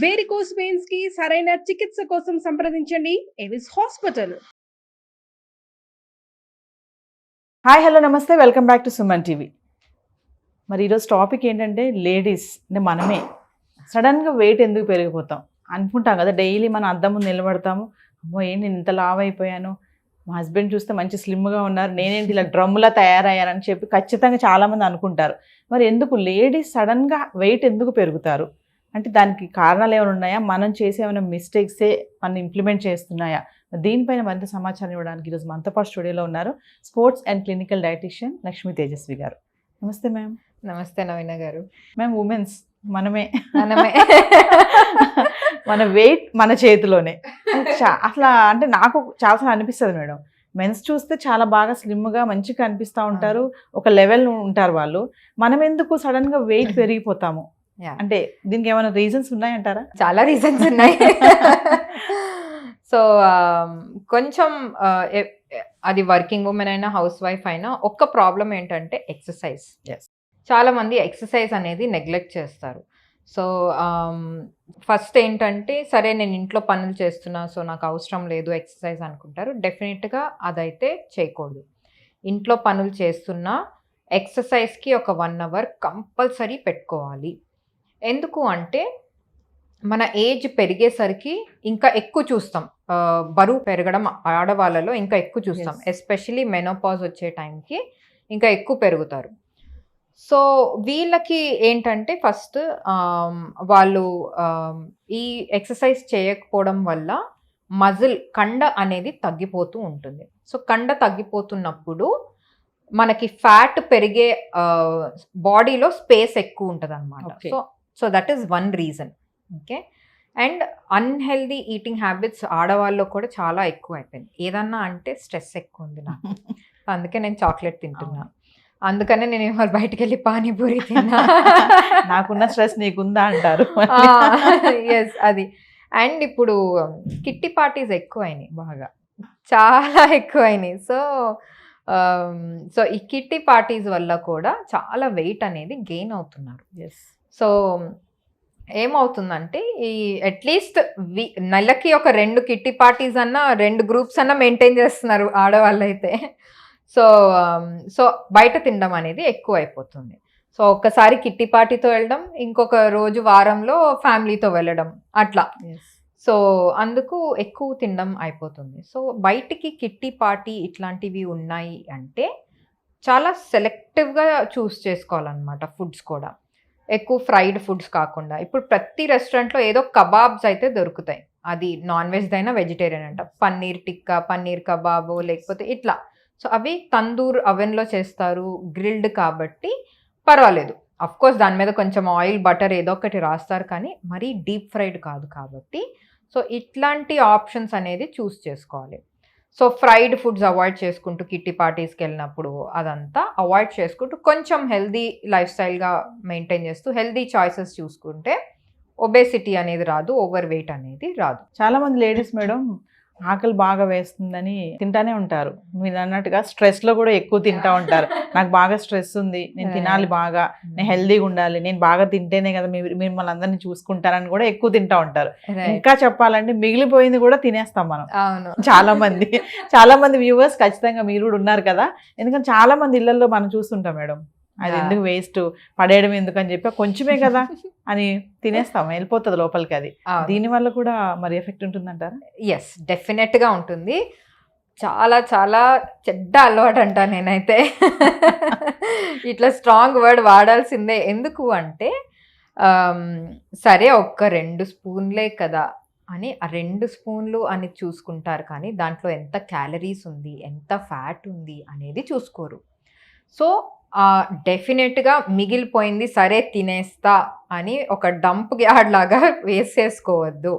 Varicose veins కి సరైన చికిత్స కోసం సంప్రదించండి ఎవిస్ హాస్పిటల్. హాయ్ హలో నమస్తే, welcome back to Suman TV. మరి ఈరోజు టాపిక్ ఏంటంటే లేడీస్ అంటే మనమే సడన్గా వెయిట్ ఎందుకు పెరిగిపోతాం అనుకుంటాం కదా. డైలీ మనం అద్దం ముందు నిలబడతాము, అమ్మో ఏంటి నేను ఇంత లావ్ అయిపోయాను, మా హస్బెండ్ చూస్తే మంచి స్లిమ్గా ఉన్నారు, నేనేంటి ఇలా డ్రమ్లా తయారయ్యారని చెప్పి ఖచ్చితంగా చాలామంది అనుకుంటారు. మరి ఎందుకు లేడీస్ సడన్గా వెయిట్ ఎందుకు పెరుగుతారు అంటే దానికి కారణాలు ఏమైనా ఉన్నాయా, మనం చేసే ఏమైనా మిస్టేక్సే మనం ఇంప్లిమెంట్ చేస్తున్నాయా? దీనిపైన మరింత సమాచారం ఇవ్వడానికి ఈరోజు మనతో పాటు స్టూడియోలో ఉన్నారు sports and clinical dietitian Lakshmi Tejaswi గారు. నమస్తే మ్యామ్. నమస్తే నవీన గారు. మ్యామ్, ఉమెన్స్ మనమే మన వెయిట్ మన చేతిలోనే. అట్లా అంటే నాకు చాలాసార్లు అనిపిస్తుంది మేడం, మెన్స్ చూస్తే చాలా బాగా స్లిమ్గా మంచిగా కనిపిస్తూ ఉంటారు, ఒక లెవెల్ ఉంటారు వాళ్ళు. మనం ఎందుకు సడన్గా వెయిట్ పెరిగిపోతాము అంటే దీనికి ఏమైనా రీజన్స్ ఉన్నాయంటారా? చాలా రీజన్స్ ఉన్నాయి. సో కొంచెం అది వర్కింగ్ ఉమెన్ అయినా హౌస్ వైఫ్ అయినా ఒక్క ప్రాబ్లం ఏంటంటే ఎక్సర్సైజ్. చాలా మంది ఎక్సర్సైజ్ అనేది నెగ్లెక్ట్ చేస్తారు. సో ఫస్ట్ ఏంటంటే సరే నేను ఇంట్లో పనులు చేస్తున్నా సో నాకు అవసరం లేదు ఎక్సర్సైజ్ అనుకుంటారు. డెఫినెట్గా అదైతే చేయకూడదు. ఇంట్లో పనులు చేస్తున్నా ఎక్సర్సైజ్కి ఒక 1 hour కంపల్సరీ పెట్టుకోవాలి. ఎందుకు అంటే మన ఏజ్ పెరిగేసరికి ఇంకా ఎక్కువ చూస్తాం, బరువు పెరగడం ఆడవాళ్ళలో ఇంకా ఎక్కువ చూస్తాం. ఎస్పెషలీ మెనోపాజ్ వచ్చే టైంకి ఇంకా ఎక్కువ పెరుగుతారు. సో వీళ్ళకి ఏంటంటే ఫస్ట్ వాళ్ళు ఈ ఎక్సర్సైజ్ చేయకపోవడం వల్ల మజిల్ కండ అనేది తగ్గిపోతూ ఉంటుంది. సో కండ తగ్గిపోతున్నప్పుడు మనకి ఫ్యాట్ పెరిగే బాడీలో స్పేస్ ఎక్కువ ఉంటుంది అనమాట. So that is one reason. Okay. And unhealthy eating habits ఆడవాళ్ళలో కూడా చాలా ఎక్కువ అయిపోయింది. ఏదన్నా అంటే స్ట్రెస్ ఎక్కువ ఉంది నాకు, అందుకే నేను చాక్లెట్ తింటున్నా, అందుకనే నేను ఎవరు బయటకు వెళ్ళి పానీపూరి తిన్నా, నాకున్న స్ట్రెస్ నీకుందా అంటారు. ఎస్ అది. అండ్ ఇప్పుడు కిట్టి పార్టీస్ ఎక్కువ అయినాయి, బాగా చాలా ఎక్కువ అయినాయి. సో ఈ కిట్టి పార్టీస్ వల్ల కూడా చాలా వెయిట్ అనేది గెయిన్ అవుతున్నారు. సో ఏమవుతుందంటే ఈ అట్లీస్ట్ నెలకి ఒక 2 కిట్టి పార్టీస్ అన్నా 2 గ్రూప్స్ అన్నా మెయింటైన్ చేస్తున్నారు ఆడవాళ్ళు అయితే. సో బయట తినడం అనేది ఎక్కువ అయిపోతుంది. సో ఒక్కసారి కిట్టి పార్టీతో వెళ్ళడం, ఇంకొక రోజు వారంలో ఫ్యామిలీతో వెళ్ళడం, అట్లా. సో అందుకు ఎక్కువ తినడం అయిపోతుంది. సో బయటికి కిట్టి పార్టీ ఇట్లాంటివి ఉన్నాయి అంటే చాలా సెలెక్టివ్గా చూస్ చేసుకోవాలన్నమాట. ఫుడ్స్ కూడా ఎక్కువ ఫ్రైడ్ ఫుడ్స్ కాకుండా, ఇప్పుడు ప్రతి రెస్టారెంట్లో ఏదో కబాబ్స్ అయితే దొరుకుతాయి, అది నాన్ వెజ్ అయినా వెజిటేరియన్ అంట, పన్నీర్ టిక్కా, పన్నీర్ కబాబు, లేకపోతే ఇట్లా. సో అవి తందూర్ అవెన్లో చేస్తారు, గ్రిల్డ్ కాబట్టి పర్వాలేదు. అఫ్కోర్స్ దాని మీద కొంచెం ఆయిల్ బటర్ ఏదో ఒకటి రాస్తారు, కానీ మరీ డీప్ ఫ్రైడ్ కాదు కాబట్టి సో ఇట్లాంటి ఆప్షన్స్ అనేది చూస్ చేసుకోవాలి. సో ఫ్రైడ్ ఫుడ్స్ అవాయిడ్ చేసుకుంటూ కిట్టి పార్టీస్కి వెళ్ళినప్పుడు అదంతా అవాయిడ్ చేసుకుంటూ కొంచెం హెల్దీ లైఫ్ స్టైల్గా మెయింటైన్ చేస్తూ హెల్దీ చాయిసెస్ చూసుకుంటే ఒబేసిటీ అనేది రాదు, ఓవర్ వెయిట్ అనేది రాదు. చాలా మంది లేడీస్ మేడం ఆకలి బాగా వేస్తుందని తింటానే ఉంటారు. మీరు అన్నట్టుగా స్ట్రెస్లో కూడా ఎక్కువ తింటా ఉంటారు. నాకు బాగా స్ట్రెస్ ఉంది, నేను తినాలి బాగా, నేను హెల్దీగా ఉండాలి, నేను బాగా తింటేనే కదా మిమ్మల్ని అందరినీ చూసుకుంటారని కూడా ఎక్కువ తింటా ఉంటారు. ఇంకా చెప్పాలంటే మిగిలిపోయింది కూడా తినేస్తాం మనం. చాలా మంది వ్యూవర్స్ ఖచ్చితంగా మీరు కూడా ఉన్నారు కదా, ఎందుకంటే చాలా మంది ఇళ్లలో మనం చూస్తుంటాం మేడం, అది ఎందుకు వేస్ట్ పడేయడం ఎందుకని చెప్పి కొంచెమే కదా అని తినేస్తాం, వెళ్ళిపోతుంది లోపలికి. అది దీనివల్ల కూడా మరి ఎఫెక్ట్ ఉంటుందంటారా? ఎస్, డెఫినెట్గా ఉంటుంది. చాలా చాలా చెడ్డ అలవాటు అంటా నేనైతే. ఇట్లా స్ట్రాంగ్ వర్డ్ వాడాల్సిందే. ఎందుకు అంటే సరే ఒక్క 2 స్పూన్లే కదా అని ఆ 2 స్పూన్లు అని చూసుకుంటారు, కానీ దాంట్లో ఎంత క్యాలరీస్ ఉంది, ఎంత ఫ్యాట్ ఉంది అనేది చూసుకోరు. సో డెఫినెట్గా మిగిలిపోయింది సరే తినేస్తా అని ఒక డంప్ యార్డ్ లాగా వేసేసుకోవద్దు.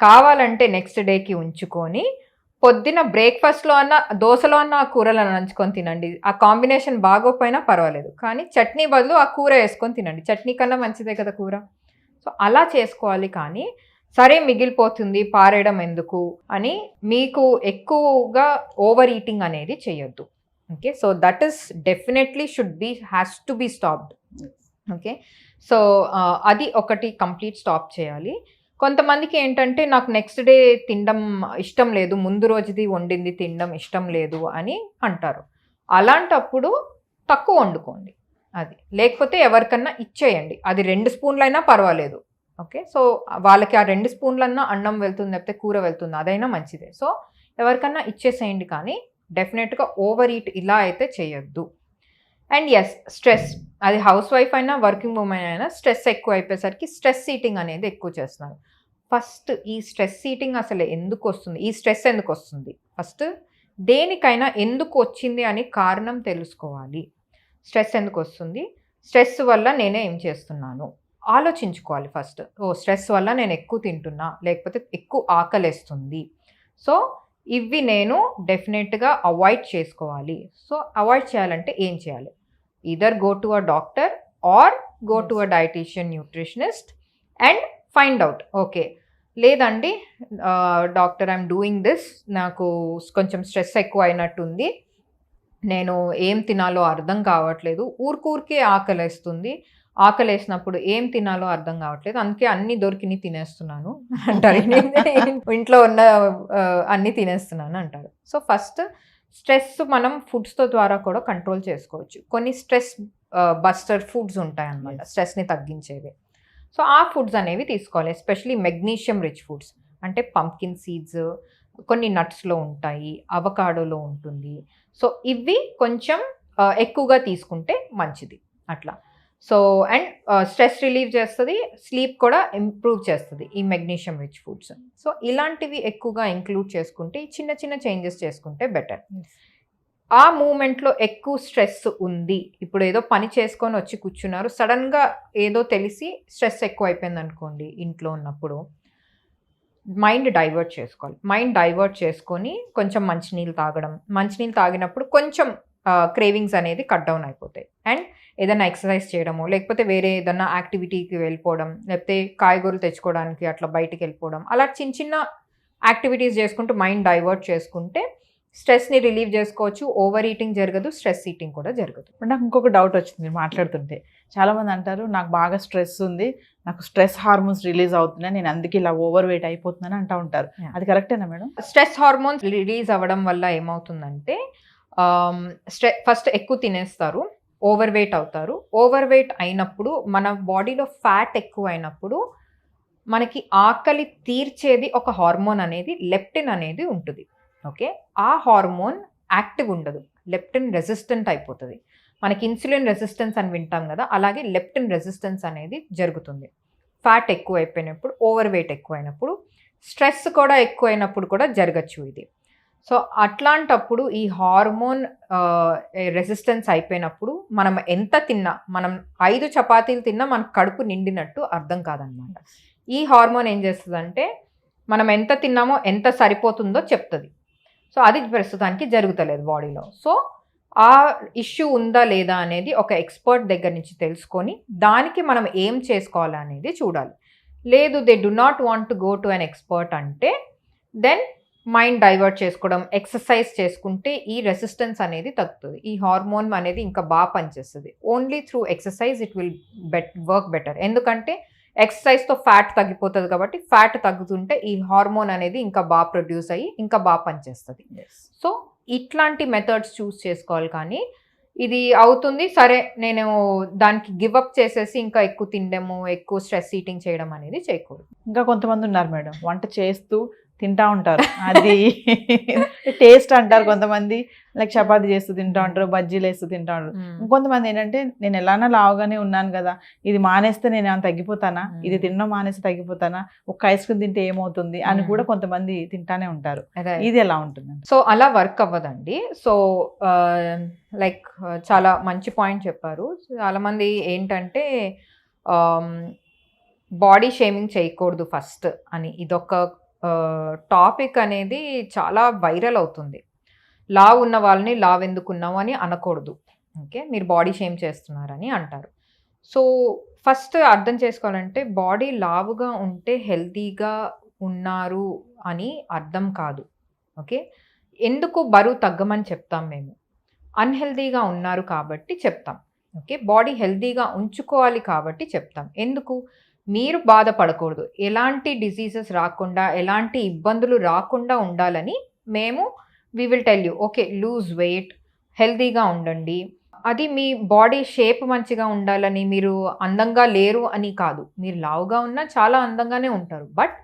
కావాలంటే నెక్స్ట్ డేకి ఉంచుకొని పొద్దున బ్రేక్ఫాస్ట్లో అన్న దోశలో అన్న ఆ కూరలను నంచుకొని తినండి. ఆ కాంబినేషన్ బాగోపోయినా పర్వాలేదు, కానీ చట్నీ బదులు ఆ కూర వేసుకొని తినండి. చట్నీ కన్నా మంచిదే కదా కూర. సో అలా చేసుకోవాలి, కానీ సరే మిగిలిపోతుంది పారేయడం ఎందుకు అని మీకు ఎక్కువగా ఓవర్ ఈటింగ్ అనేది చేయొద్దు. Okay, so that is definitely has to be stopped. Okay. So, అది ఒకటి కంప్లీట్ స్టాప్ చేయాలి. కొంతమందికి ఏంటంటే నాకు నెక్స్ట్ డే తినడం ఇష్టం లేదు, ముందు రోజుది వండింది తినడం ఇష్టం లేదు అని అంటారు. అలాంటప్పుడు తక్కువ వండుకోండి అది. లేకపోతే ఎవరికన్నా ఇచ్చేయండి. అది 2 స్పూన్లైనా పర్వాలేదు. ఓకే. సో, వాళ్ళకి ఆ 2 స్పూన్లన్నా అన్నం వెళ్తుంది, లేకపోతే కూర వెళ్తుంది, అదైనా మంచిదే. సో, ఎవరికన్నా ఇచ్చేసేయండి, కానీ డెఫినెట్‌గా ఓవర్ ఈట్ ఇలా అయితే చేయొద్దు. And yes, stress. అది హౌస్ వైఫ్ అయినా, వర్కింగ్ ఉమెన్ అయినా స్ట్రెస్ ఎక్కువ అయిపోయేసరికి స్ట్రెస్ ఈటింగ్ అనేది ఎక్కువ చేస్తున్నారు. ఫస్ట్ ఈ స్ట్రెస్ ఈటింగ్ అసలు ఎందుకు వస్తుంది? ఈ స్ట్రెస్ ఎందుకు వస్తుంది? ఫస్ట్ దేనికైనా ఎందుకు వచ్చింది అని కారణం తెలుసుకోవాలి. స్ట్రెస్ ఎందుకు వస్తుంది? స్ట్రెస్ వల్ల నేనే ఏం చేస్తున్నాను ఆలోచించుకోవాలి ఫస్ట్. స్ట్రెస్ వల్ల నేను ఎక్కువ తింటున్నా, లేకపోతే ఎక్కువ ఆకలేస్తుంది. సో, ఇవి నేను డెఫినెట్‌గా అవాయిడ్ చేసుకోవాలి. సో, అవాయిడ్ చేయాలంటే ఏం చేయాలి? either go to a doctor or go to a dietitian nutritionist and find out. Okay, లేదండి డాక్టర్ ఐఎమ్ డూయింగ్ దిస్, నాకు కొంచెం స్ట్రెస్ ఎక్కువ అయినట్టుంది, నేను ఏం తినాలో అర్థం కావట్లేదు, ఊరికే ఆకలేస్తుంది, ఆకలేసినప్పుడు ఏం తినాలో అర్థం కావట్లేదు, అందుకే అన్ని దొరికిని తినేస్తున్నాను అంటారు. ఇంట్లో ఉన్న అన్ని తినేస్తున్నాను అంటారు. సో, ఫస్ట్ స్ట్రెస్ మనం ఫుడ్స్తో ద్వారా కూడా కంట్రోల్ చేసుకోవచ్చు. కొన్ని స్ట్రెస్ బస్టర్ ఫుడ్స్ ఉంటాయన్నమాట, స్ట్రెస్ని తగ్గించేవి. సో, ఆ ఫుడ్స్ అనేవి తీసుకోవాలి. ఎస్పెషలీ మెగ్నీషియం రిచ్ ఫుడ్స్ అంటే పంప్కిన్ సీడ్స్ కొన్ని నట్స్లో ఉంటాయి, అవకాడోలో ఉంటుంది. సో, ఇవి కొంచెం ఎక్కువగా తీసుకుంటే మంచిది అట్లా. సో, అండ్ స్ట్రెస్ రిలీవ్ చేస్తుంది, స్లీప్ కూడా ఇంప్రూవ్ చేస్తుంది ఈ మెగ్నీషియం రిచ్ ఫుడ్స్. సో, ఇలాంటివి ఎక్కువగా ఇంక్లూడ్ చేసుకుంటే, చిన్న చిన్న చేంజెస్ చేసుకుంటే బెటర్. ఆ మూమెంట్లో ఎక్కువ స్ట్రెస్ ఉంది, ఇప్పుడు ఏదో పని చేసుకొని వచ్చి కూర్చున్నారు, సడన్గా ఏదో తెలిసి స్ట్రెస్ ఎక్కువ అయిపోయింది అనుకోండి ఇంట్లో ఉన్నప్పుడు, మైండ్ డైవర్ట్ చేసుకోవాలి. మైండ్ డైవర్ట్ చేసుకొని కొంచెం మంచినీళ్ళు తాగడం, మంచినీళ్ళు తాగినప్పుడు కొంచెం క్రేవింగ్స్ అనేది కట్ డౌన్ అయిపోతాయి. అండ్ ఏదైనా ఎక్సర్సైజ్ చేయడము, లేకపోతే వేరే ఏదైనా యాక్టివిటీకి వెళ్ళిపోవడం, లేకపోతే కాయగూరలు తెచ్చుకోవడానికి అట్లా బయటికి వెళ్ళిపోవడం, అలా చిన్న చిన్న యాక్టివిటీస్ చేసుకుంటూ మైండ్ డైవర్ట్ చేసుకుంటే స్ట్రెస్ని రిలీవ్ చేసుకోవచ్చు. ఓవర్ ఈటింగ్ జరగదు, స్ట్రెస్ ఈటింగ్ కూడా జరగదు. నాకు ఇంకొక డౌట్ వచ్చింది మీరు మాట్లాడుతుంటే. చాలామంది అంటారు నాకు బాగా స్ట్రెస్ ఉంది, నాకు స్ట్రెస్ హార్మోన్స్ రిలీజ్ అవుతున్నాయి, నేను అందుకే ఇలా ఓవర్ వెయిట్ అయిపోతున్నాను అంటూ ఉంటారు. అది కరెక్టేనా మేడం? స్ట్రెస్ హార్మోన్స్ రిలీజ్ అవ్వడం వల్ల ఏమవుతుందంటే, ఫస్ట్ ఎక్కువ తినేస్తారు, ఓవర్ వెయిట్ అవుతారు. ఓవర్ వెయిట్ అయినప్పుడు మన బాడీలో ఫ్యాట్ ఎక్కువ అయినప్పుడు మనకి ఆకలి తీర్చేది ఒక హార్మోన్ అనేది లెప్టిన్ అనేది ఉంటుంది. ఓకే, ఆ హార్మోన్ యాక్టివ్ ఉండదు, లెప్టిన్ రెసిస్టెంట్ అయిపోతుంది. మనకి ఇన్సులిన్ రెసిస్టెన్స్ అని వింటాం కదా, అలాగే లెప్టిన్ రెసిస్టెన్స్ అనేది జరుగుతుంది. ఫ్యాట్ ఎక్కువ అయిపోయినప్పుడు, ఓవర్ వెయిట్ ఎక్కువైనప్పుడు, స్ట్రెస్ కూడా ఎక్కువైనప్పుడు కూడా జరగచ్చు ఇది. సో, అట్లాంటప్పుడు ఈ హార్మోన్ రెసిస్టెన్స్ అయిపోయినప్పుడు మనం ఎంత తిన్నా, మనం 5 చపాతీలు తిన్నా మనకు కడుపు నిండినట్టు అర్థం కాదనమాట. ఈ హార్మోన్ ఏం చేస్తుందంటే మనం ఎంత తిన్నామో ఎంత సరిపోతుందో చెప్తుంది. సో, అది ప్రస్తుతానికి జరుగుతలేదు బాడీలో. సో, ఆ ఇష్యూ ఉందా లేదా అనేది ఒక ఎక్స్పర్ట్ దగ్గర నుంచి తెలుసుకొని దానికి మనం ఏం చేసుకోవాలి అనేది చూడాలి. లేదు, they do not want to go to an expert అంటే దెన్ మైండ్ డైవర్ట్ చేసుకోవడం, ఎక్సర్సైజ్ చేసుకుంటే ఈ రెసిస్టెన్స్ అనేది తగ్గుతుంది, ఈ హార్మోన్ అనేది ఇంకా బాగా పనిచేస్తుంది. Only through exercise it will work better. ఎందుకంటే ఎక్సర్సైజ్తో ఫ్యాట్ తగ్గిపోతుంది కాబట్టి, ఫ్యాట్ తగ్గుతుంటే ఈ హార్మోన్ అనేది ఇంకా బాగా ప్రొడ్యూస్ అయ్యి ఇంకా బాగా పనిచేస్తుంది. సో, ఇట్లాంటి మెథడ్స్ చూస్ చేసుకోవాలి. కానీ ఇది అవుతుంది సరే నేను దానికి గివ్ అప్ చేసేసి ఇంకా ఎక్కువ తినడము, ఎక్కువ స్ట్రెస్ ఈటింగ్ చేయడం అనేది చేయకూడదు. ఇంకా కొంతమంది ఉన్నారు మేడం, వంట చేస్తూ తింటా ఉంటారు, అది టేస్ట్ అంటారు కొంతమంది, లైక్ చపాతీ చేస్తూ తింటా ఉంటారు, బజ్జీలు వేస్తూ తింటా ఉంటారు. ఇంకొంతమంది ఏంటంటే నేను ఎలానా లావుగానే ఉన్నాను కదా, ఇది మానేస్తే నేను ఏమైనా తగ్గిపోతానా, ఇది తినడం మానేస్తే తగ్గిపోతానా, ఒక ఐస్ క్రీమ్ తింటే ఏమవుతుంది అని కూడా కొంతమంది తింటానే ఉంటారు. ఇది ఎలా ఉంటుంది? సో, అలా వర్క్ అవ్వదండి. సో, లైక్ చాలా మంచి పాయింట్ చెప్పారు. చాలా మంది ఏంటంటే బాడీ షేమింగ్ చేయకూడదు ఫస్ట్ అని, ఇదొక టాపిక్ అనేది చాలా వైరల్ అవుతుంది. లావు ఉన్న వాళ్ళని లావు ఎందుకున్నావు అని అనకూడదు. ఓకే, మీరు బాడీ షేమ్ చేస్తున్నారని అంటారు. సో, ఫస్ట్ అర్థం చేసుకోవాలంటే బాడీ లావుగా ఉంటే హెల్తీగా ఉన్నారు అని అర్థం కాదు. ఓకే, ఎందుకు బరువు తగ్గమని చెప్తాం మేము? అన్హెల్తీగా ఉన్నారు కాబట్టి చెప్తాం. ఓకే, బాడీ హెల్తీగా ఉంచుకోవాలి కాబట్టి చెప్తాం. ఎందుకు? మీరు బాధపడకూడదు, ఎలాంటి డిసీజెస్ రాకుండా, ఎలాంటి ఇబ్బందులు రాకుండా ఉండాలని మేము we will tell you, okay lose weight, హెల్తీగా ఉండండి. అది మీ బాడీ షేప్ మంచిగా ఉండాలని, మీరు అందంగా లేరు అని కాదు, మీరు లావుగా ఉన్నా చాలా అందంగానే ఉంటారు, బట్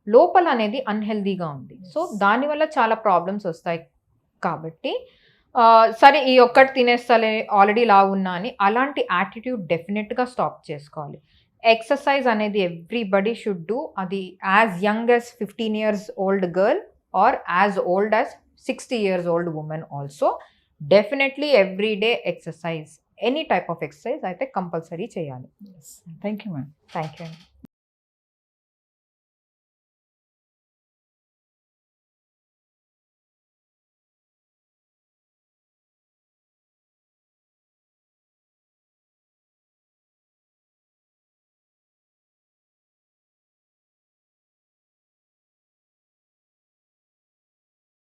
లోపల అనేది అన్హెల్దీగా ఉంది. సో దానివల్ల చాలా ప్రాబ్లమ్స్ వస్తాయి. కాబట్టి సరే ఈ ఒక్కటి తినేస్తాలే ఆల్రెడీ లావు ఉన్నా అని అలాంటి యాటిట్యూడ్ డెఫినెట్గా స్టాప్ చేసుకోవాలి. ఎక్సర్సైజ్ అనేది ఎవ్రీబడి షుడ్ డూ. అది as young as 15 years old girl or as old as 60 years old women also definitely every day exercise, any type of exercise అయితే కంపల్సరీ చేయాలి. Thank you ma'am. Thank you అండి.